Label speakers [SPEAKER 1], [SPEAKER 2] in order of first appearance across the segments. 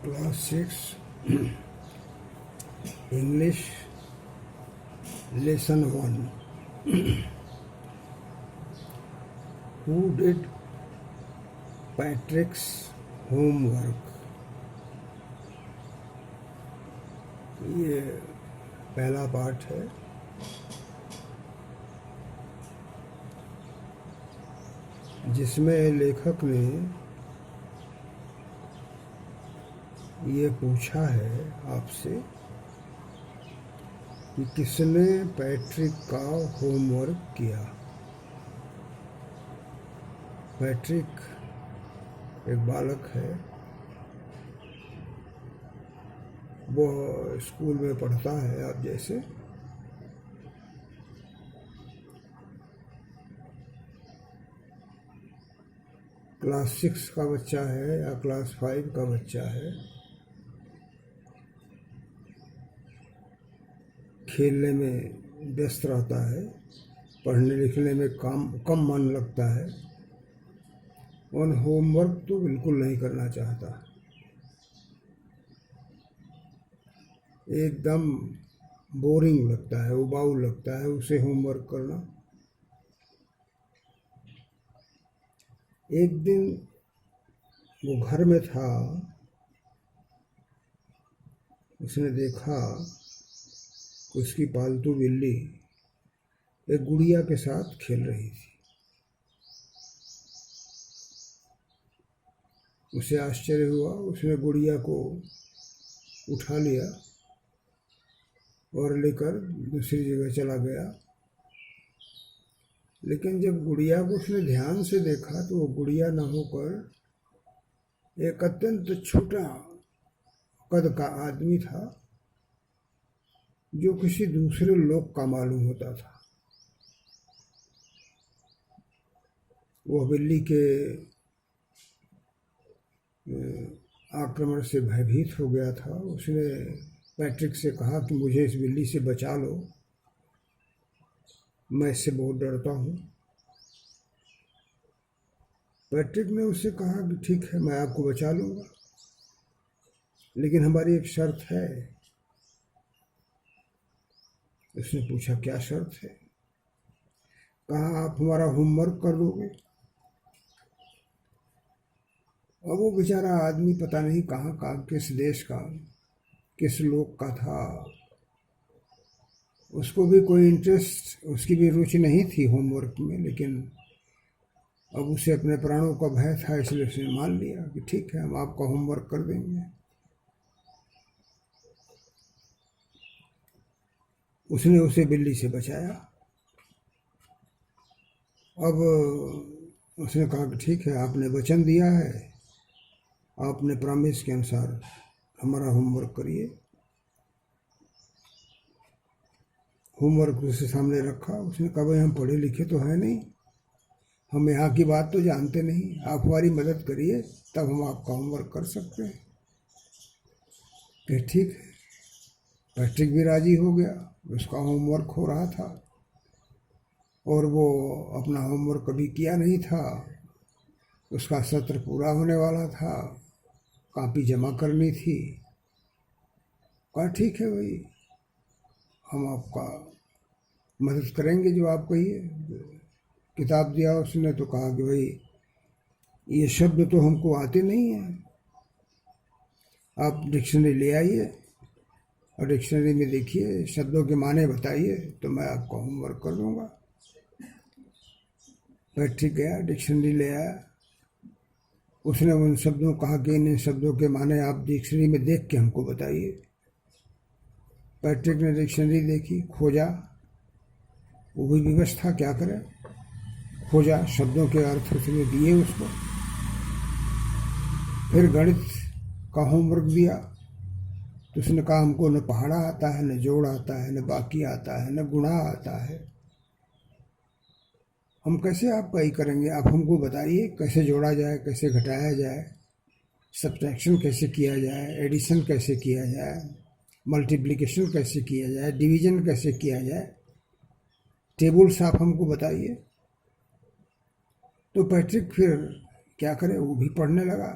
[SPEAKER 1] Class 6 English Lesson 1. Who did Patrick's homework? ये पहला part है। जिसमें लेखक ने ये पूछा है आपसे कि किसने पैट्रिक का होमवर्क किया। पैट्रिक एक बालक है, वो स्कूल में पढ़ता है आप जैसे। क्लास 6 का बच्चा है या क्लास 5 का बच्चा है। खेलने में व्यस्त रहता है, पढ़ने लिखने में कम मन लगता है और होमवर्क तो बिल्कुल नहीं करना चाहता। एकदम बोरिंग लगता है, उबाऊ लगता है उसे होमवर्क करना। एक दिन वो घर में था, उसने देखा उसकी पालतू बिल्ली एक गुड़िया के साथ खेल रही थी। उसे आश्चर्य हुआ, उसने गुड़िया को उठा लिया और लेकर दूसरी जगह चला गया। लेकिन जब गुड़िया को उसने ध्यान से देखा तो वो गुड़िया न होकर एक अत्यंत छोटा कद का आदमी था, जो किसी दूसरे लोग का मालूम होता था। वह बिल्ली के आक्रमण से भयभीत हो गया था। उसने पैट्रिक से कहा कि मुझे इस बिल्ली से बचा लो, मैं इससे बहुत डरता हूँ। पैट्रिक ने उससे कहा कि ठीक है, मैं आपको बचा लूँगा, लेकिन हमारी एक शर्त है। उसने पूछा क्या शर्त है? कहा आप हमारा होमवर्क कर दोगे। और वो बेचारा आदमी पता नहीं कहाँ का, किस देश का, किस लोग का था। उसको भी कोई इंटरेस्ट, उसकी भी रुचि नहीं थी होमवर्क में, लेकिन अब उसे अपने प्राणों का भय था, इसलिए उसने मान लिया कि ठीक है, हम आपका होमवर्क कर देंगे। उसने उसे बिल्ली से बचाया। अब उसने कहा कि ठीक है, आपने वचन दिया है, आपने प्रॉमिस के अनुसार हमारा होमवर्क करिए। होमवर्क उसके सामने रखा। उसने कहा भाई हम पढ़े लिखे तो हैं नहीं, हम यहाँ की बात तो जानते नहीं, आप हमारी मदद करिए तब हम आपका होमवर्क कर सकते हैं। कि ठीक है। पैट्रिक भी राजी हो गया। उसका होमवर्क हो रहा था और वो अपना होमवर्क कभी किया नहीं था। उसका सत्र पूरा होने वाला था, कॉपी जमा करनी थी। कहा ठीक है भाई, हम आपका मदद करेंगे जो आप कहिए। किताब दिया उसने तो कहा कि भाई ये शब्द तो हमको आते नहीं हैं, आप डिक्शनरी ले आइए और डिक्शनरी में देखिए, शब्दों के माने बताइए तो मैं आपका होमवर्क कर दूंगा। पैट्रिक गया, डिक्शनरी ले आया। उसने उन शब्दों कहा कि इन शब्दों के माने आप डिक्शनरी में देख के हमको बताइए। पैट्रिक ने डिक्शनरी देखी, खोजा, वो भी विवश था, क्या करे। खोजा, शब्दों के अर्थ उसने दिए उसको। फिर गणित का होमवर्क दिया तो उसने कहा हमको न पहाड़ा आता है, न जोड़ आता है, न बाकी आता है, न गुणा आता है, हम कैसे आपका ही करेंगे। आप हमको बताइए कैसे जोड़ा जाए, कैसे घटाया जाए, सब्ट्रैक्शन कैसे किया जाए, एडिशन कैसे किया जाए, मल्टीप्लिकेशन कैसे किया जाए, डिवीजन कैसे किया जाए, टेबल्स आप हमको बताइए। तो पैट्रिक फिर क्या करे, वो भी पढ़ने लगा।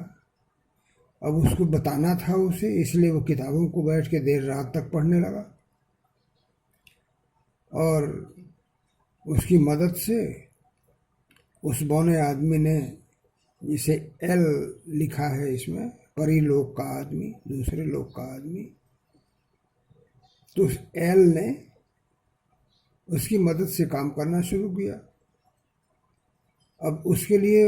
[SPEAKER 1] अब उसको बताना था उसे, इसलिए वो किताबों को बैठ के देर रात तक पढ़ने लगा। और उसकी मदद से उस बौने आदमी ने, जिसे एल लिखा है इसमें, परिलोक का आदमी, दूसरे लोक का आदमी, तो उस एल ने उसकी मदद से काम करना शुरू किया। अब उसके लिए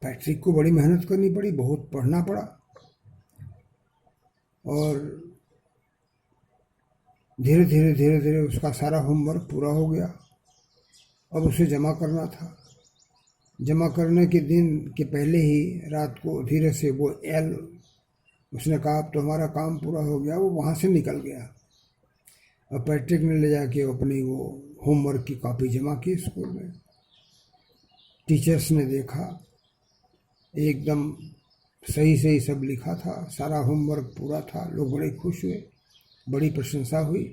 [SPEAKER 1] पैट्रिक को बड़ी मेहनत करनी पड़ी, बहुत पढ़ना पड़ा, और धीरे धीरे धीरे धीरे उसका सारा होमवर्क पूरा हो गया। अब उसे जमा करना था। जमा करने के दिन के पहले ही रात को धीरे से वो एल, उसने कहा अब तो हमारा काम पूरा हो गया, वो वहाँ से निकल गया। अब पैट्रिक ने ले जाके अपनी वो होमवर्क की कॉपी जमा की स्कूल में। टीचर्स ने देखा, एकदम सही सही सब लिखा था, सारा होमवर्क पूरा था। लोग बड़े खुश हुए, बड़ी प्रशंसा हुई,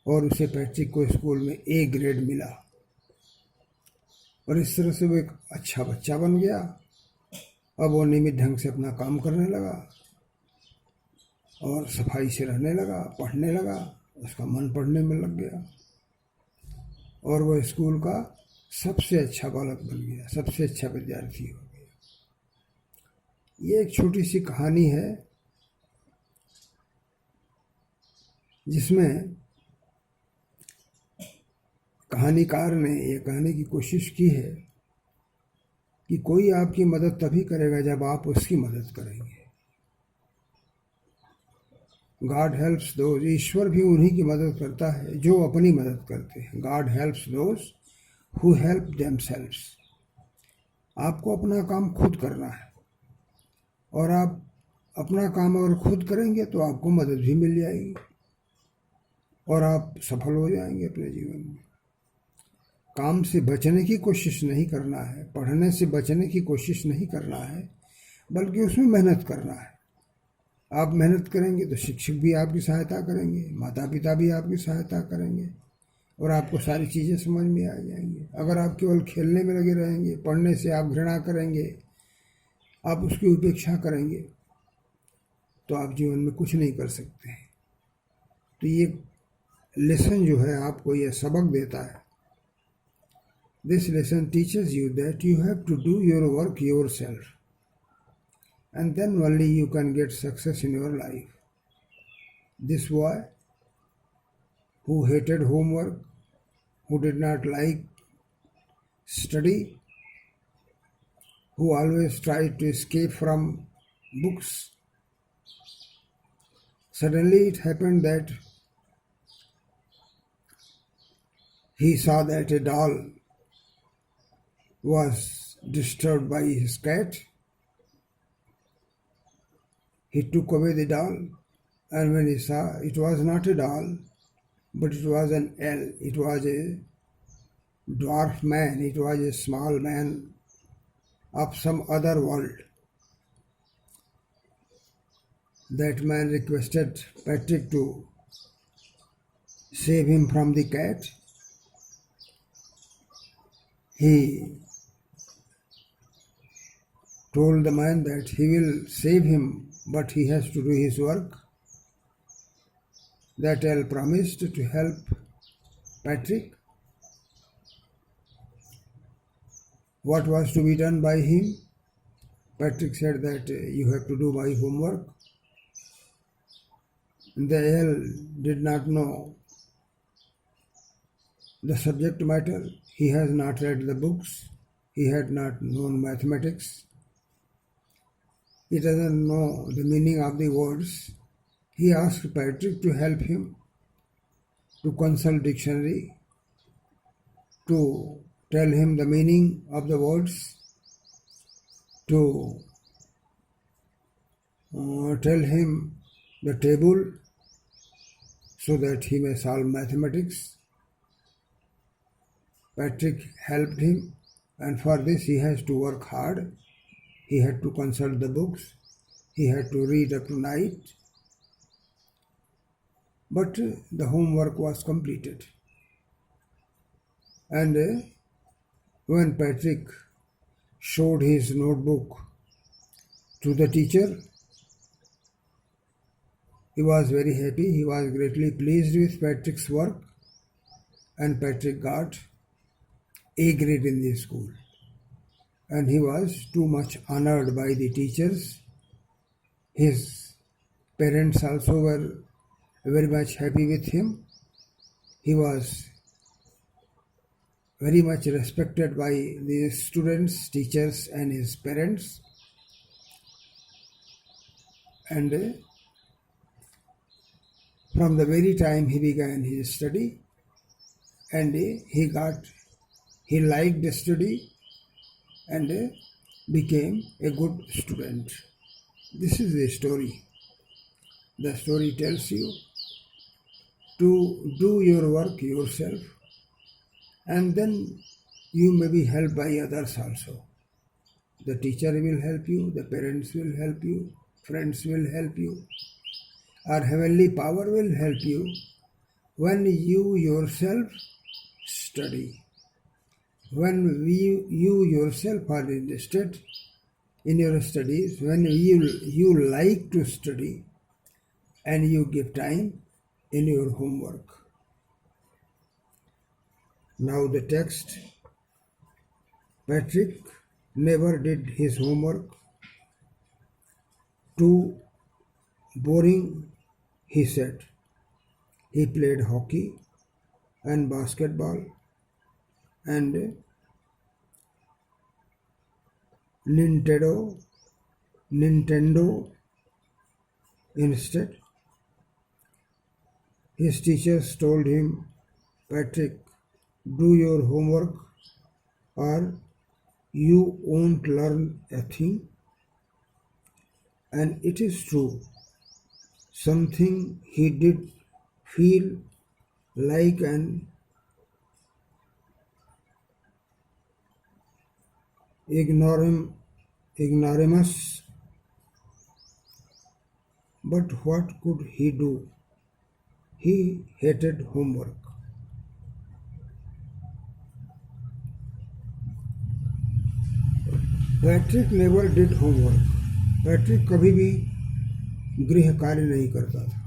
[SPEAKER 1] और उसे पैट्रिक को स्कूल में ए ग्रेड मिला। और इस तरह से वो एक अच्छा बच्चा बन गया। अब वो नियमित ढंग से अपना काम करने लगा और सफाई से रहने लगा, पढ़ने लगा, उसका मन पढ़ने में लग गया, और वह स्कूल का सबसे अच्छा बालक बन गया, सबसे अच्छा विद्यार्थी हो गया। ये एक छोटी सी कहानी है जिसमें कहानीकार ने ये कहने की कोशिश की है कि कोई आपकी मदद तभी करेगा जब आप उसकी मदद करेंगे। गॉड हेल्प्स दोज, ईश्वर भी उन्हीं की मदद करता है जो अपनी मदद करते हैं। God helps those who help themselves. आपको अपना काम खुद करना है, और आप अपना काम अगर खुद करेंगे तो आपको मदद भी मिल जाएगी, और आप सफल हो जाएंगे अपने जीवन में। काम से बचने की कोशिश नहीं करना है, पढ़ने से बचने की कोशिश नहीं करना है, बल्कि उसमें मेहनत करना है। आप मेहनत करेंगे तो शिक्षक भी आपकी सहायता करेंगे, माता पिता भी आपकी सहायता करेंगे, और आपको सारी चीज़ें समझ में आ जाएंगी। अगर आप केवल खेलने में लगे रहेंगे, पढ़ने से आप घृणा करेंगे, आप उसकी उपेक्षा करेंगे, तो आप जीवन में कुछ नहीं कर सकते हैं। तो ये लेसन जो है आपको ये सबक देता है। This lesson teaches you that you have to do your work yourself, and then only you can get success in your life. This boy, who hated homework, who did not like study, who always tried to escape from books, suddenly it happened that he saw that a doll was disturbed by his cat. He took away the doll, and when he saw it was not a doll, but it was an L, it was a dwarf man, it was a small man of some other world. That man requested Patrick to save him from the cat. He told the man that he will save him, but he has to do his work. That L promised to help Patrick. What was to be done by him? Patrick said that you have to do my homework. The L did not know the subject matter. He has not read the books. He had not known mathematics. He doesn't know the meaning of the words. He asked Patrick to help him, to consult dictionary, to tell him the meaning of the words, to tell him the table so that he may solve mathematics. Patrick helped him, and for this he has to work hard. He had to consult the books. He had to read up to night. But the homework was completed. And when Patrick showed his notebook to the teacher. He was very happy. He was greatly pleased with Patrick's work, and Patrick got A grade in the school. And he was too much honored by the teachers. His parents also were very much happy with him. He was very much respected by the students, teachers, and his parents. And from the very time he began his study, and he liked the study and became a good student. This is the story. The story tells you to do your work yourself, and then you may be helped by others also. The teacher will help you, the parents will help you, friends will help you. Our heavenly power will help you when you yourself study. When you yourself are interested in your studies, when you like to study and you give time in your homework. Now the text. Patrick never did his homework. Too boring, he said. He played hockey and basketball and Nintendo instead. His teachers told him, Patrick, do your homework or you won't learn a thing. And it is true. Something he did feel like an ignoramus, but what could he do? He hated homework. Patrick never did homework. Patrick कभी भी गृह कार्य नहीं करता था.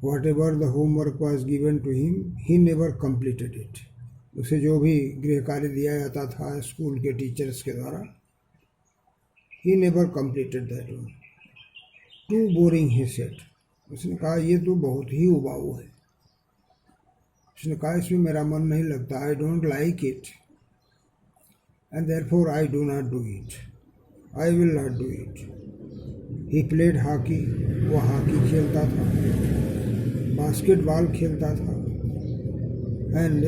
[SPEAKER 1] Whatever the homework was given to him, he never completed it. उसे जो भी गृह कार्य दिया जाता था स्कूल के टीचर्स के द्वारा, he never completed that one. Too boring, he said. उसने कहा ये तो बहुत ही उबाऊ है. उसने कहा इसमें मेरा मन नहीं लगता. I don't like it. And therefore I do not do it. I will not do it. He played hockey. वो हॉकी खेलता था, बास्केटबॉल खेलता था, and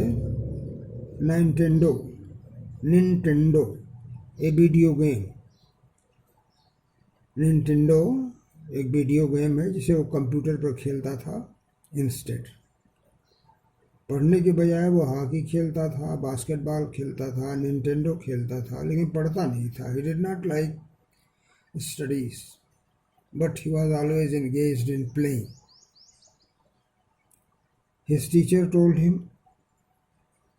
[SPEAKER 1] Nintendo, a video game. Nintendo एक वीडियो गेम है जिसे वो कंप्यूटर पर खेलता था. इंस्टेड पढ़ने के बजाय वो हॉकी खेलता था, बास्केटबॉल खेलता था, निंटेंडो खेलता था, लेकिन पढ़ता नहीं था. He did not like studies, but he was always engaged in playing. His teacher told him,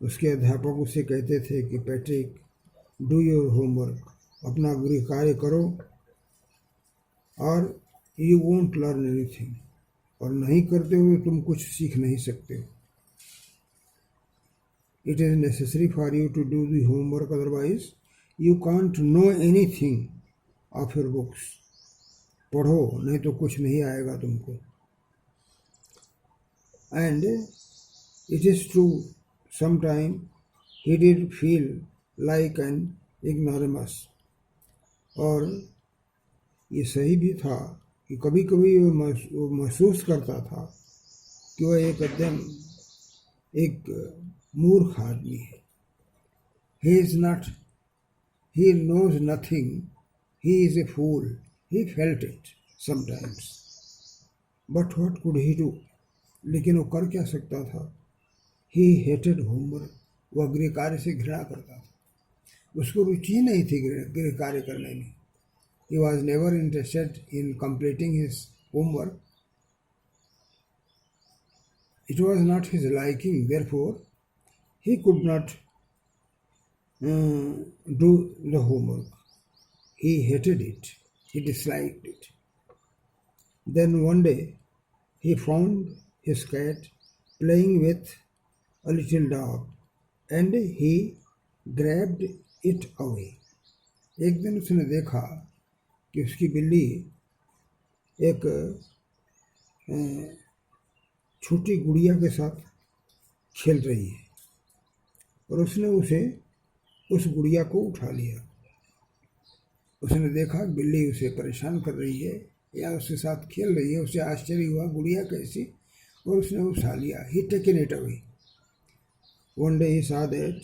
[SPEAKER 1] उसके अध्यापक उसे कहते थे कि पैट्रिक, डू योर होमवर्क, अपना गृह कार्य करो, और यू वोंट लर्न एनीथिंग, और नहीं करते हुए तुम कुछ सीख नहीं सकते हो. It is necessary for you to do the homework, otherwise you can't know anything of your books. पढ़ो, नहीं तो कुछ नहीं आएगा तुमको. And it is true, sometime he did feel like an ignoramus. और ये सही भी था कि कभी कभी वो महसूस करता था कि वह एक मूर्ख आदमी है. He knows nothing. He is a fool. He felt it sometimes. But what could he do? लेकिन वो कर क्या सकता था? He hated homework. वह गृह कार्य से घृणा करता था. उसको रुचि नहीं थी गृह कार्य करने में. He was never interested in completing his homework. It was not his liking, therefore he could not do the homework. He hated it. He disliked it. Then one day he found his cat playing with a little dog and he grabbed it away. एक दिन उसने देखा कि उसकी बिल्ली एक छोटी गुड़िया के साथ खेल रही है और उसने उस गुड़िया को उठा लिया। उसने देखा बिल्ली उसे परेशान कर रही है या उसके साथ खेल रही है, उसे आश्चर्य हुआ गुड़िया कैसी, और उसने उठा लिया। He taken it away. One day he saw that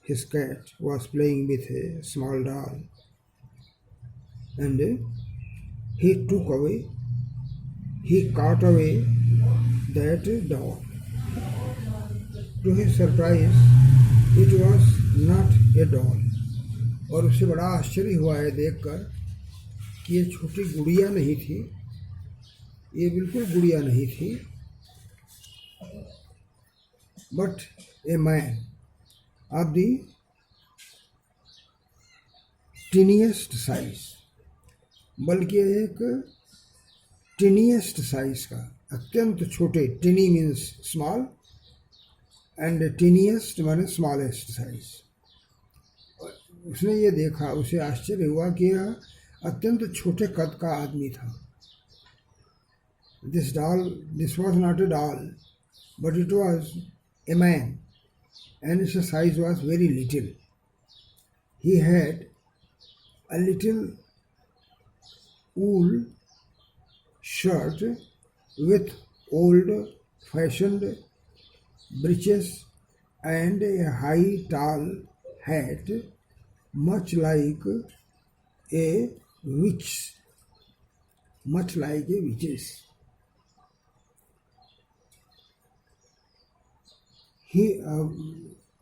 [SPEAKER 1] his cat was playing with a small doll and he caught away that doll. To his surprise, it was not a doll. और उसे बड़ा आश्चर्य हुआ है देखकर कि ये छोटी गुड़िया नहीं थी, ये बिल्कुल गुड़िया नहीं थी, but a man of the tiniest size, बल्कि एक टीनिएस्ट साइज का, अत्यंत छोटे, tiny means small and tiniest माने स्मॉलेस्ट साइज। उसने ये देखा, उसे आश्चर्य हुआ कि यह अत्यंत छोटे कद का आदमी था। This was not a doll, but it was a man, and its size was very little. He had a little wool shirt with old-fashioned breeches and a high tall hat, much like a witch's.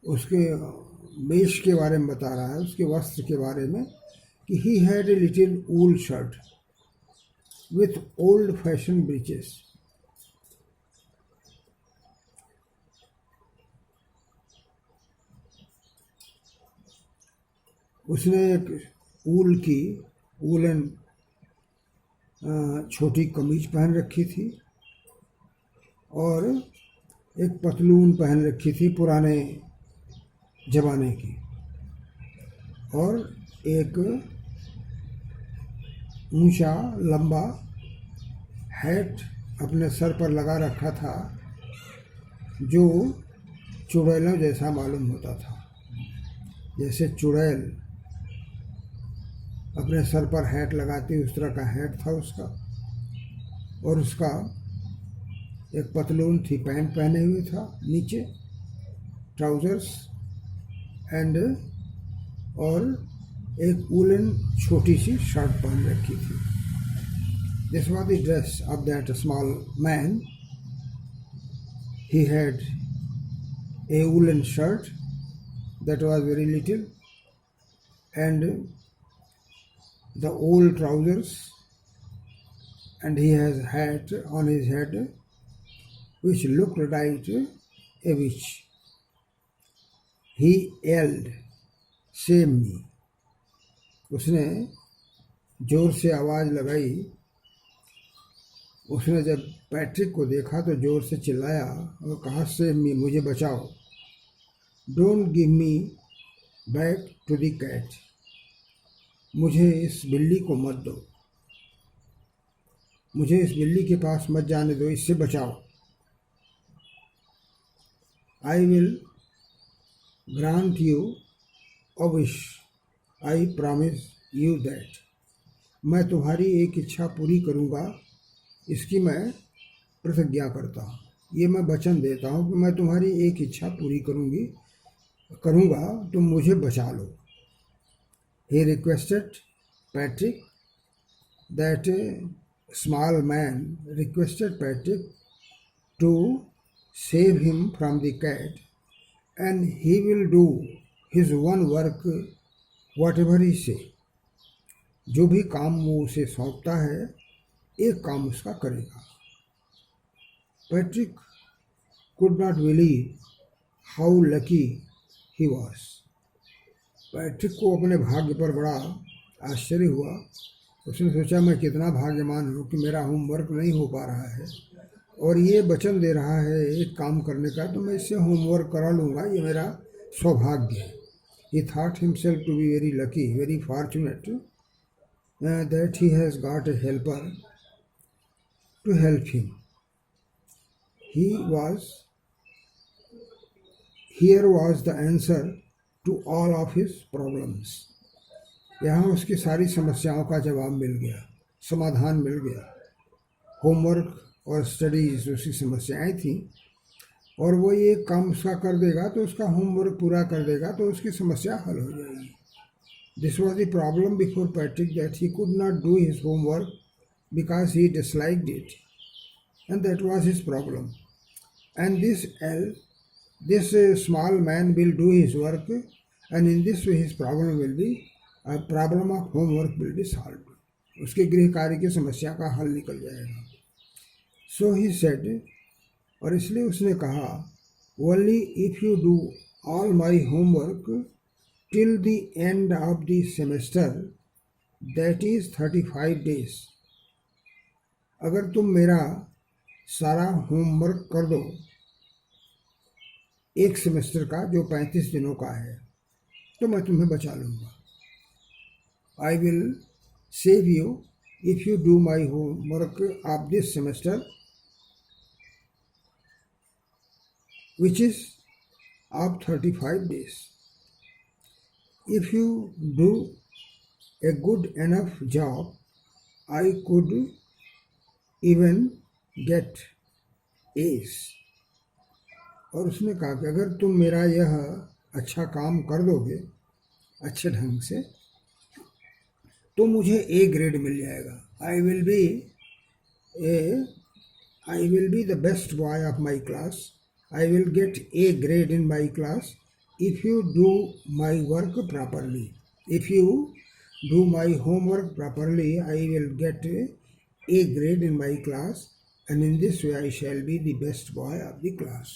[SPEAKER 1] उसके वेश के बारे में बता रहा है, उसके वस्त्र के बारे में कि he had a little wool shirt with old fashioned breeches. उसने एक वूलन छोटी कमीज पहन रखी थी और एक पतलून पहन रखी थी पुराने जमाने की, और एक ऊंचा लंबा हैट अपने सर पर लगा रखा था जो चुड़ैलों जैसा मालूम होता था। जैसे चुड़ैल अपने सर पर हैट लगाती, उस तरह का हैट था उसका, और उसका एक पतलून थी, पैंट पहने हुए था नीचे, ट्राउजर्स एंड, और एक वूलन छोटी सी शर्ट पहन रखी थी। This was the dress of that small man. He had a woollen shirt that was very little and the old trousers, and he has hat on his head which looked like a witch. He yelled, "Save me!" उसने जोर से आवाज लगाई। उसने जब Patrick को देखा तो जोर से चिल्लाया और कहा, "Save me!" मुझे बचाओ। Don't give me back to the cat. मुझे इस बिल्ली को मत दो, मुझे इस बिल्ली के पास मत जाने दो, इससे बचाओ। I will grant you a wish. I promise you that. मैं तुम्हारी एक इच्छा पूरी करूँगा, इसकी मैं प्रतिज्ञा करता हूँ। ये मैं वचन देता हूँ कि मैं तुम्हारी एक इच्छा पूरी करूँगा, तुम मुझे बचा लो। He requested Patrick, that small man requested Patrick to save him from the cat, and he will do his one work whatever he say. जो भी काम वो उसे सौंपता है, एक काम उसका करेगा। Patrick could not believe how lucky he was. Patrick को अपने भाग्य पर बड़ा आश्चर्य हुआ। उसने सोचा मैं कितना भाग्यवान हूँ कि मेरा होमवर्क नहीं हो पा रहा है और ये वचन दे रहा है एक काम करने का, तो मैं इससे होमवर्क करा लूँगा, ये मेरा सौभाग्य है। He thought himself to be very lucky, very fortunate that he has got a helper to help him. Here was the answer to all of his problems. यहाँ उसकी सारी समस्याओं का जवाब मिल गया, समाधान मिल गया। होमवर्क और स्टडीज उसकी समस्याएं थीं और वो ये काम उसका कर देगा तो उसका होमवर्क पूरा कर देगा तो उसकी समस्या हल हो जाएगी। This was the problem before Patrick, that he could not do his homework because he disliked it, and that was his problem. And this small man will do his work, and in this way his problem will be problem of homework will be solve. उसके गृह कार्य की समस्या का हल निकल जाएगा। सो he said, और इसलिए उसने कहा, only if you do all my homework till the end of the semester, that is 35 days। अगर तुम मेरा सारा होमवर्क कर दो एक सेमेस्टर का जो 35 दिनों का है, तो मैं तुम्हें बचा लूँगा। I will save you if you do my homework of this semester, which is of 35 days. If you do a good enough job, I could even get A's। और उसने कहा कि अगर तुम मेरा यह अच्छा काम कर दोगे अच्छे ढंग से तो मुझे A ग्रेड मिल जाएगा। I will be the best boy of my class. I will get A grade in my class if you do my work properly. If you do my homework properly, I will get A grade in my class, and in this way I shall be the best boy of the class.